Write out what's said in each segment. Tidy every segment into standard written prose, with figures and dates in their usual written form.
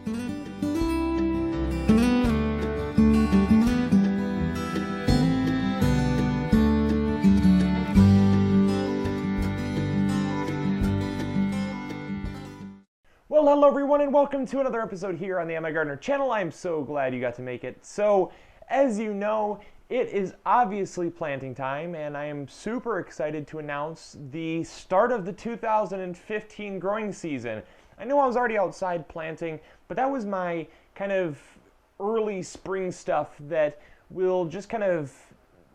Well, hello everyone and welcome to another episode here on the MIgardener channel. I'm so glad you got to make it. So, as you know, it is obviously planting time and I am super excited to announce the start of the 2015 growing season. I know I was already outside planting, but that was my kind of early spring stuff that will just kind of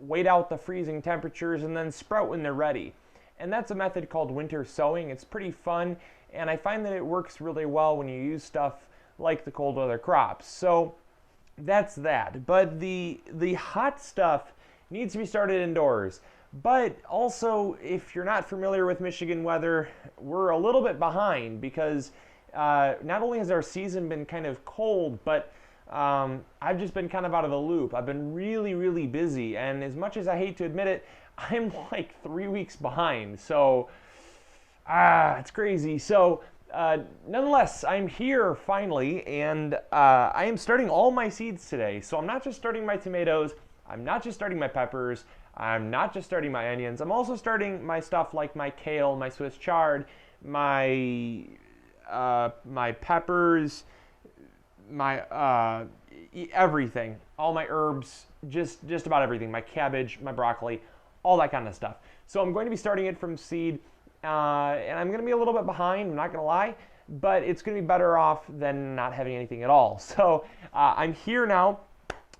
wait out the freezing temperatures and then sprout when they're ready. And that's a method called winter sowing. It's pretty fun, and I find that it works really well when you use stuff like the cold weather crops. So that's that. But the hot stuff needs to be started indoors. But also, if you're not familiar with Michigan weather, we're a little bit behind because not only has our season been kind of cold, but I've just been kind of out of the loop. I've been really, really busy, and as much as I hate to admit it, I'm like 3 weeks behind. So, it's crazy. So, nonetheless, I'm here finally, and I am starting all my seeds today. So I'm not just starting my tomatoes, I'm not just starting my peppers, I'm not just starting my onions, I'm also starting my stuff like my kale, my Swiss chard, my peppers, my everything, all my herbs, just about everything, my cabbage, my broccoli, all that kind of stuff. So I'm going to be starting it from seed, and I'm going to be a little bit behind, I'm not going to lie, but it's going to be better off than not having anything at all. So I'm here now.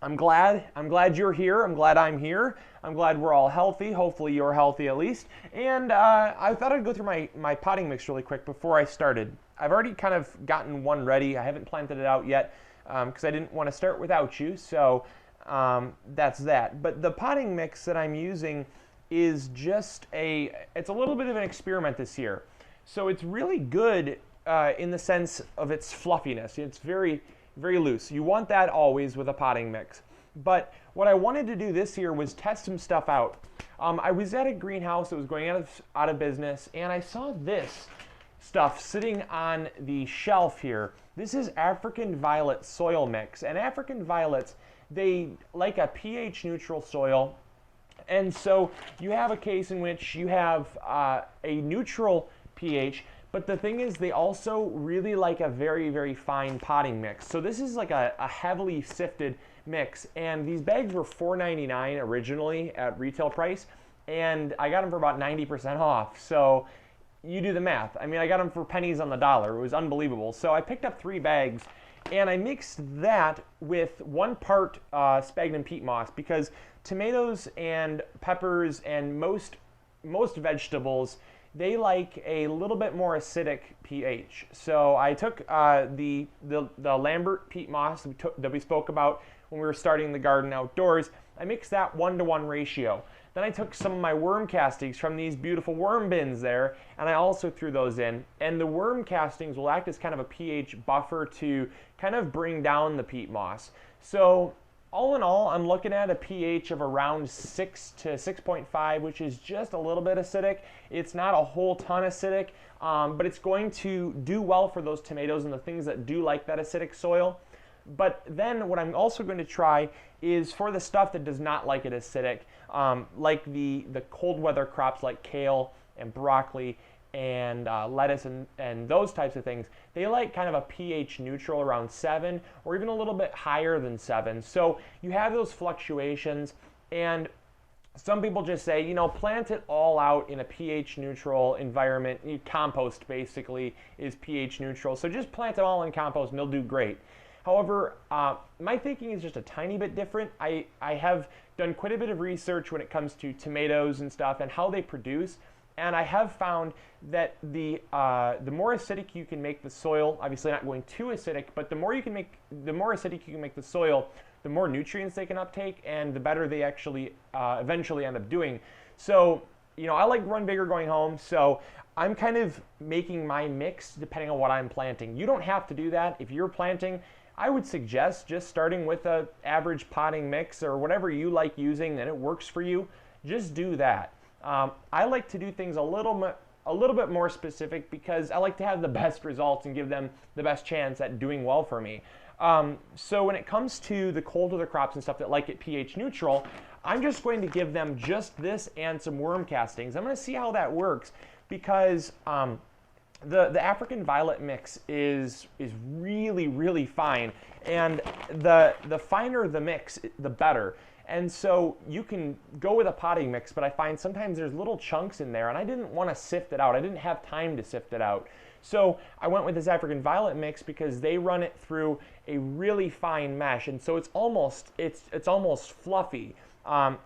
I'm glad you're here. I'm glad I'm here. I'm glad we're all healthy. Hopefully you're healthy at least. And I thought I'd go through my potting mix really quick before I started. I've already kind of gotten one ready. I haven't planted it out yet because I didn't want to start without you. So that's that. But the potting mix that I'm using is just it's a little bit of an experiment this year. So it's really good in the sense of its fluffiness. It's very, very loose. You want that always with a potting mix. But what I wanted to do this year was test some stuff out. I was at a greenhouse that was going out of business, and I saw this stuff sitting on the shelf here. This is African violet soil mix, and African violets, they like a pH neutral soil. And so you have a case in which you have a neutral pH, but the thing is they also really like a very, very fine potting mix. So this is like a heavily sifted mix, and these bags were $4.99 originally at retail price, and I got them for about 90% off. So you do the math. I mean, I got them for pennies on the dollar. It was unbelievable. So I picked up 3 bags, and I mixed that with 1 part sphagnum peat moss, because tomatoes and peppers and most vegetables, they like a little bit more acidic pH. So I took the Lambert peat moss that we spoke about when we were starting the garden outdoors. I mixed that 1-to-1 ratio. Then I took some of my worm castings from these beautiful worm bins there, and I also threw those in. And the worm castings will act as kind of a pH buffer to kind of bring down the peat moss. So all in all, I'm looking at a pH of around 6 to 6.5, which is just a little bit acidic. It's not a whole ton acidic, but it's going to do well for those tomatoes and the things that do like that acidic soil. But then what I'm also going to try is for the stuff that does not like it acidic, like the cold weather crops like kale and broccoli and lettuce and those types of things, they like kind of a pH neutral around 7 or even a little bit higher than 7. So you have those fluctuations, and some people just say, you know, plant it all out in a pH neutral environment. Compost basically is pH neutral, so just plant it all in compost and they'll do great. However, my thinking is just a tiny bit different. I have done quite a bit of research when it comes to tomatoes and stuff and how they produce, and I have found that the more acidic you can make the soil, obviously not going too acidic, but the more acidic you can make the soil, the more nutrients they can uptake, and the better they actually eventually end up doing. So, you know, I like run big or going home, so I'm kind of making my mix depending on what I'm planting. You don't have to do that. If you're planting, I would suggest just starting with an average potting mix or whatever you like using and it works for you. Just do that. I like to do things a little a little bit more specific because I like to have the best results and give them the best chance at doing well for me. So when it comes to the cold weather crops and stuff that like it pH neutral, I'm just going to give them just this and some worm castings. I'm going to see how that works because the African violet mix is really fine, and the finer the mix, the better. And so you can go with a potting mix, but I find sometimes there's little chunks in there, and I didn't want to sift it out. I didn't have time to sift it out. So I went with this African violet mix because they run it through a really fine mesh, and so it's almost fluffy. And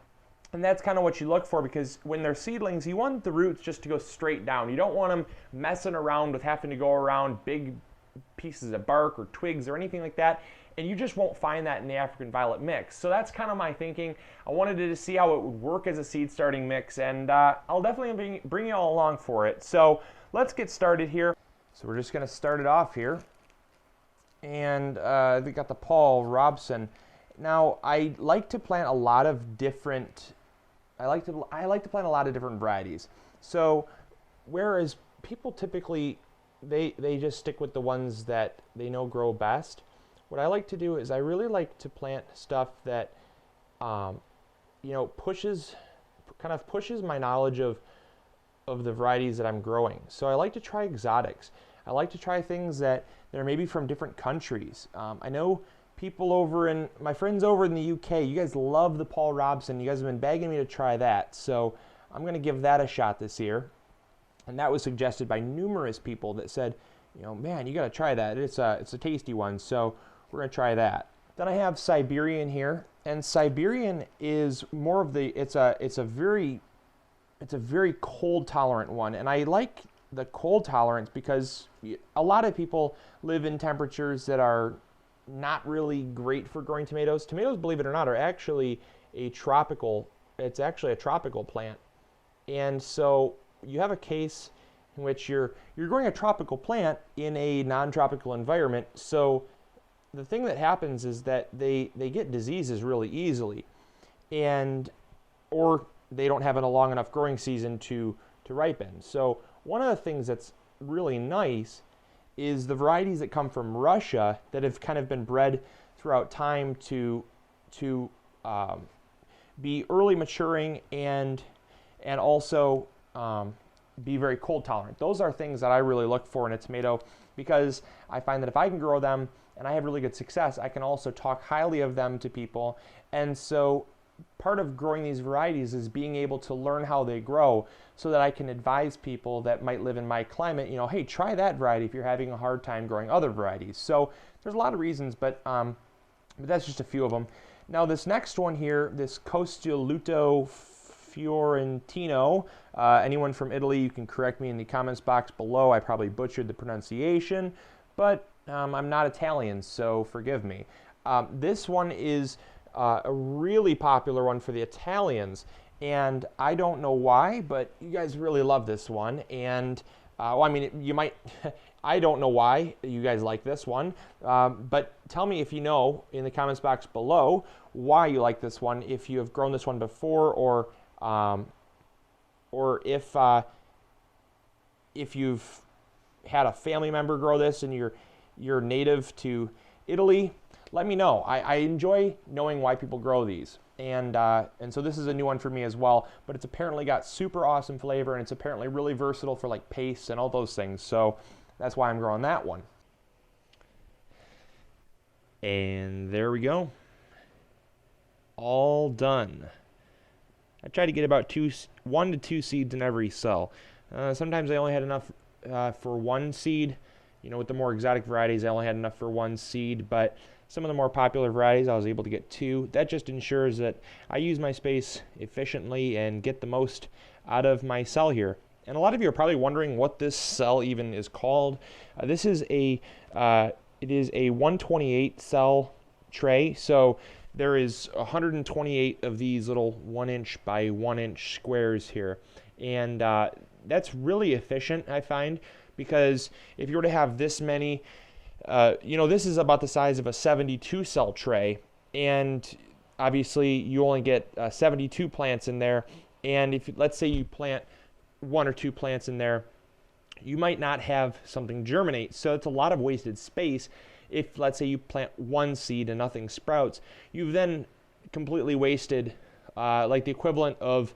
that's kind of what you look for, because when they're seedlings, you want the roots just to go straight down. You don't want them messing around with having to go around big pieces of bark or twigs or anything like that. And you just won't find that in the African violet mix. So that's kind of my thinking. I wanted to see how it would work as a seed starting mix, and I'll definitely bring you all along for it. So let's get started here. So we're just going to start it off here. And we got the Paul Robson. Now I like to plant a lot of different. I like to plant a lot of different varieties. So whereas people typically they just stick with the ones that they know grow best, what I like to do is I really like to plant stuff that pushes my knowledge of the varieties that I'm growing. So I like to try exotics. I like to try things that are maybe from different countries. I know my friends over in the UK, you guys love the Paul Robson. You guys have been begging me to try that. So I'm going to give that a shot this year. And that was suggested by numerous people that said, man, you got to try that. It's a tasty one. So we're going to try that. Then I have Siberian here, and Siberian is more of it's a very cold tolerant one, and I like the cold tolerance because a lot of people live in temperatures that are not really great for growing tomatoes. Tomatoes, believe it or not, are actually a tropical plant, and so you have a case in which you're growing a tropical plant in a non-tropical environment. So the thing that happens is that they get diseases really easily, or they don't have a long enough growing season to ripen. So one of the things that's really nice is the varieties that come from Russia that have kind of been bred throughout time to be early maturing and also be very cold tolerant. Those are things that I really look for in a tomato, because I find that if I can grow them and I have really good success, I can also talk highly of them to people. And so part of growing these varieties is being able to learn how they grow so that I can advise people that might live in my climate, hey, try that variety if you're having a hard time growing other varieties. So there's a lot of reasons, but that's just a few of them. Now this next one here, this Costoluto Fiorentino, anyone from Italy, you can correct me in the comments box below. I probably butchered the pronunciation, but I'm not Italian, so forgive me. This one is a really popular one for the Italians, and I don't know why, but you guys really love this one. And you might. I don't know why you guys like this one, but tell me if you know in the comments box below why you like this one, if you have grown this one before, or if you've had a family member grow this and you're native to Italy. Let me know. I enjoy knowing why people grow these, and so this is a new one for me as well. But it's apparently got super awesome flavor, and it's apparently really versatile for like pastes and all those things. So that's why I'm growing that one. And there we go. All done. I try to get about 1 to 2 seeds in every cell. Sometimes I only had enough for 1 seed. With the more exotic varieties, I only had enough for 1 seed, but some of the more popular varieties, I was able to get 2. That just ensures that I use my space efficiently and get the most out of my cell here. And a lot of you are probably wondering what this cell even is called. This is it is a 128 cell tray. So there is 128 of these little 1-inch by 1-inch squares here, and that's really efficient, I find, because if you were to have this many, this is about the size of a 72 cell tray, and obviously you only get 72 plants in there. And if let's say you plant 1 or 2 plants in there, you might not have something germinate. So it's a lot of wasted space. If, let's say, you plant 1 seed and nothing sprouts, you've then completely wasted like the equivalent of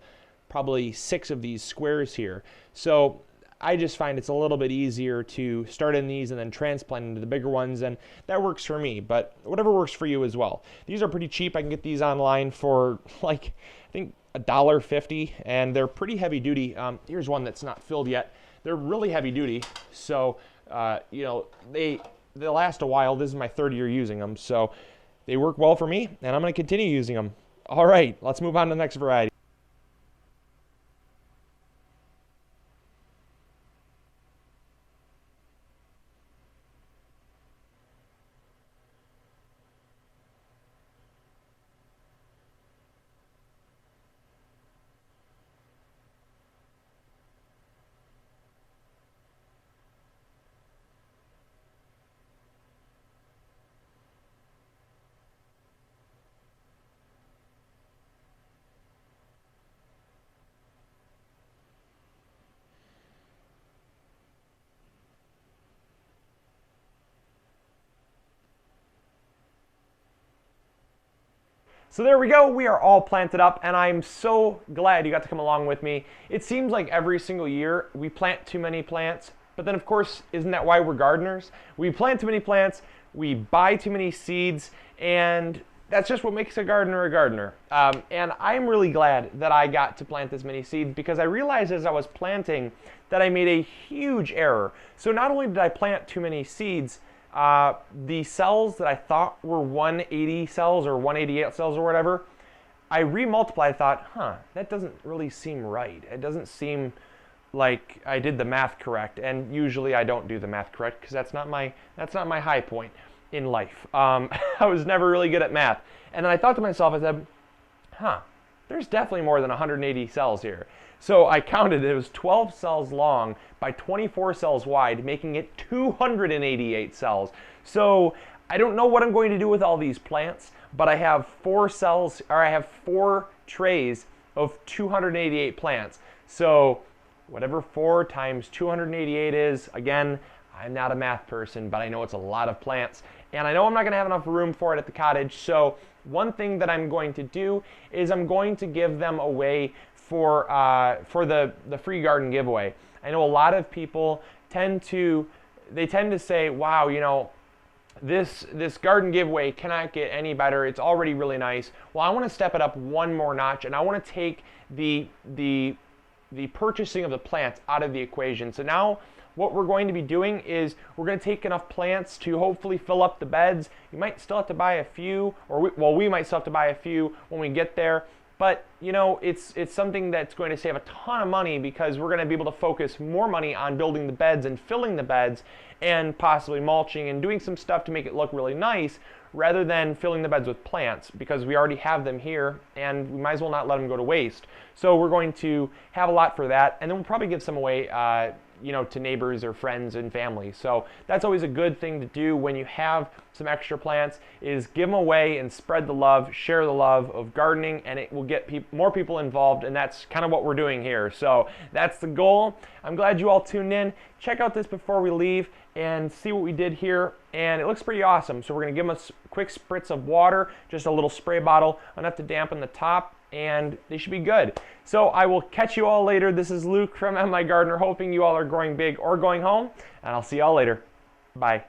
probably 6 of these squares here. So I just find it's a little bit easier to start in these and then transplant into the bigger ones, and that works for me, but whatever works for you as well. These are pretty cheap. I can get these online for like, I think $1.50, and they're pretty heavy duty. Here's one that's not filled yet. They're really heavy duty, so you know, they last a while. This is my 3rd year using them, so they work well for me, and I'm going to continue using them. All right, let's move on to the next variety. So there we go, we are all planted up, and I'm so glad you got to come along with me. It seems like every single year we plant too many plants, but then of course, isn't that why we're gardeners? We plant too many plants, we buy too many seeds, and that's just what makes a gardener a gardener. And I'm really glad that I got to plant this many seeds, because I realized as I was planting that I made a huge error. So not only did I plant too many seeds, the cells that I thought were 180 cells or 188 cells or whatever, I remultiplied, thought, that doesn't really seem right. It doesn't seem like I did the math correct. And usually I don't do the math correct, because that's not my high point in life. I was never really good at math. And then I thought to myself, I said, there's definitely more than 180 cells here. So I counted, it was 12 cells long by 24 cells wide, making it 288 cells. So I don't know what I'm going to do with all these plants, but I have 4 trays of 288 plants. So whatever 4 times 288 is, again, I'm not a math person, but I know it's a lot of plants. And I know I'm not going to have enough room for it at the cottage. So one thing that I'm going to do is I'm going to give them away for the free garden giveaway. I know a lot of people tend to say, wow, you know, this garden giveaway cannot get any better. It's already really nice. Well, I want to step it up one more notch, and I want to take the purchasing of the plants out of the equation. So now what we're going to be doing is we're going to take enough plants to hopefully fill up the beds. You might still have to buy a few, or we might still have to buy a few when we get there. But you know, it's something that's going to save a ton of money, because we're going to be able to focus more money on building the beds and filling the beds and possibly mulching and doing some stuff to make it look really nice, rather than filling the beds with plants, because we already have them here and we might as well not let them go to waste. So we're going to have a lot for that, and then we'll probably give some away you know, to neighbors or friends and family. So that's always a good thing to do when you have some extra plants, is give them away and spread the love, share the love of gardening, and it will get more people involved, and that's kind of what we're doing here. So that's the goal. I'm glad you all tuned in. Check out this before we leave and see what we did here, and it looks pretty awesome. So we're going to give them a quick spritz of water, just a little spray bottle, enough to dampen the top, and they should be good. So I will catch you all later. This is Luke from MIgardener, hoping you all are growing big or going home, and I'll see you all later. Bye.